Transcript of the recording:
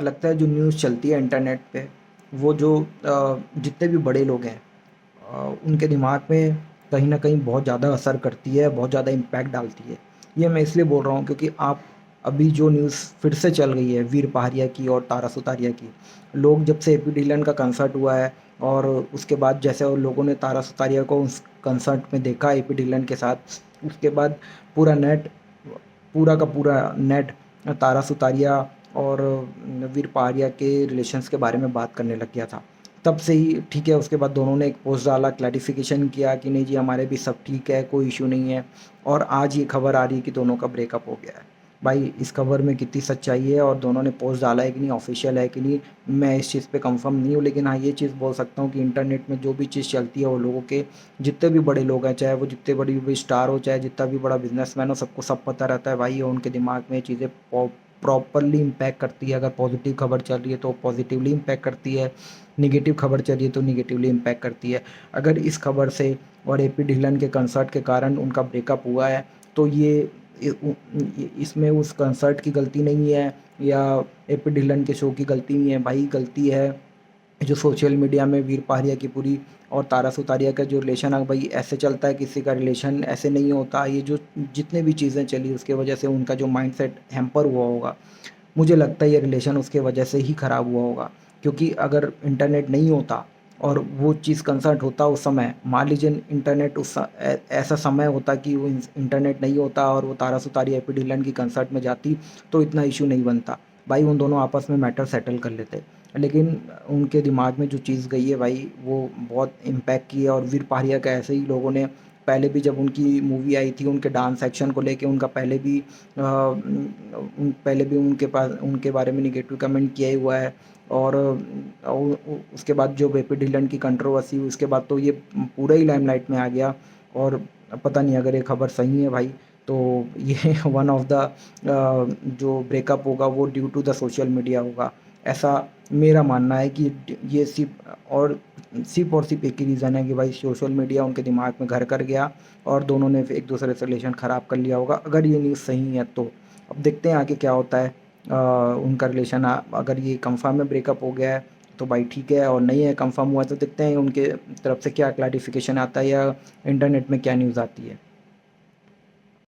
लगता है जो न्यूज़ चलती है इंटरनेट पे, वो जो जितने भी बड़े लोग हैं उनके दिमाग में कहीं न कहीं बहुत ज़्यादा असर करती है, बहुत ज़्यादा इम्पैक्ट डालती है। ये मैं इसलिए बोल रहा हूँ क्योंकि आप अभी जो न्यूज़ फिर से चल गई है वीर पहाड़िया की और तारा सुतारिया की, लोग जब से एपी ढिल्लन का कंसर्ट हुआ है और उसके बाद जैसे उन लोगों ने तारा सुतारिया को उस कंसर्ट में देखा एपी ढिल्लन के साथ, उसके बाद पूरा नेट पूरा का पूरा नेट तारा सुतारिया और वीर पहाड़िया के रिलेशंस के बारे में बात करने लग गया था। तब से ही ठीक है, उसके बाद दोनों ने एक पोस्ट डाला, क्लैरिफिकेशन किया कि नहीं जी हमारे भी सब ठीक है, कोई इश्यू नहीं है, और आज ये खबर आ रही है कि दोनों का ब्रेकअप हो गया है। भाई इस खबर में कितनी सच्चाई है और दोनों ने पोस्ट डाला है कि नहीं, ऑफिशियल है कि नहीं, मैं इस चीज़ पे कंफर्म नहीं हूँ, लेकिन हाँ ये चीज़ बोल सकता हूँ कि इंटरनेट में जो भी चीज़ चलती है वो लोगों के जितने भी बड़े लोग हैं, चाहे वो जितने बड़ी भी स्टार हो, चाहे जितना भी बड़ा बिजनेसमैन हो, सबको सब पता रहता है भाई, और उनके दिमाग में ये चीज़ें प्रॉपरली इम्पैक्ट करती है। अगर पॉजिटिव खबर चल रही है तो पॉजिटिवली इम्पैक्ट करती है, नेगेटिव खबर चल रही है तो नेगेटिवली इम्पैक्ट करती है। अगर इस खबर से और एपी ढिल्लन के कंसर्ट के कारण उनका ब्रेकअप हुआ है तो इसमें उस कंसर्ट की गलती नहीं है या एपी ढिल्लन के शो की गलती नहीं है, भाई गलती है जो सोशल मीडिया में वीर पहाड़िया की पूरी और तारा सुतारिया का जो रिलेशन है, भाई ऐसे चलता है, किसी का रिलेशन ऐसे नहीं होता। ये जो जितने भी चीज़ें चली उसके वजह से उनका जो माइंडसेट हैम्पर हुआ होगा, मुझे लगता है ये रिलेशन उसके वजह से ही ख़राब हुआ होगा। क्योंकि अगर इंटरनेट नहीं होता और वो चीज़ कंसर्ट होता उस समय, मान लीजिए इंटरनेट ऐसा समय होता कि वो इंटरनेट नहीं होता और वो तारा सुतारिया एपी ढिल्लन की कंसर्ट में जाती, तो इतना इशू नहीं बनता। भाई उन दोनों आपस में मैटर सेटल कर लेते। लेकिन उनके दिमाग में जो चीज़ गई है भाई, वो बहुत इम्पैक्ट की है। और वीर पहाड़िया का ऐसे ही लोगों ने पहले भी, जब उनकी मूवी आई थी उनके डांस एक्शन को लेके, उनका पहले भी उनके बारे में निगेटिव कमेंट किया ही हुआ है। और उसके बाद जो एपी ढिल्लन की कंट्रोवर्सी हुई उसके बाद तो ये पूरा ही लाइमलाइट में आ गया। और पता नहीं अगर ये खबर सही है भाई, तो ये वन ऑफ द जो ब्रेकअप होगा वो due to the social media होगा, ऐसा मेरा मानना है। कि ये सिर्फ और सिर्फ एक ही रीज़न है कि भाई सोशल मीडिया उनके दिमाग में घर कर गया और दोनों ने एक दूसरे से रिलेशन ख़राब कर लिया होगा, अगर ये न्यूज़ सही है तो। अब देखते हैं आगे क्या होता है। उनका रिलेशन अगर ये कंफर्म है ब्रेकअप हो गया है तो भाई ठीक है, और नहीं है कंफर्म हुआ है तो देखते हैं उनके तरफ से क्या क्लैरिफिकेशन आता है या इंटरनेट में क्या न्यूज़ आती है।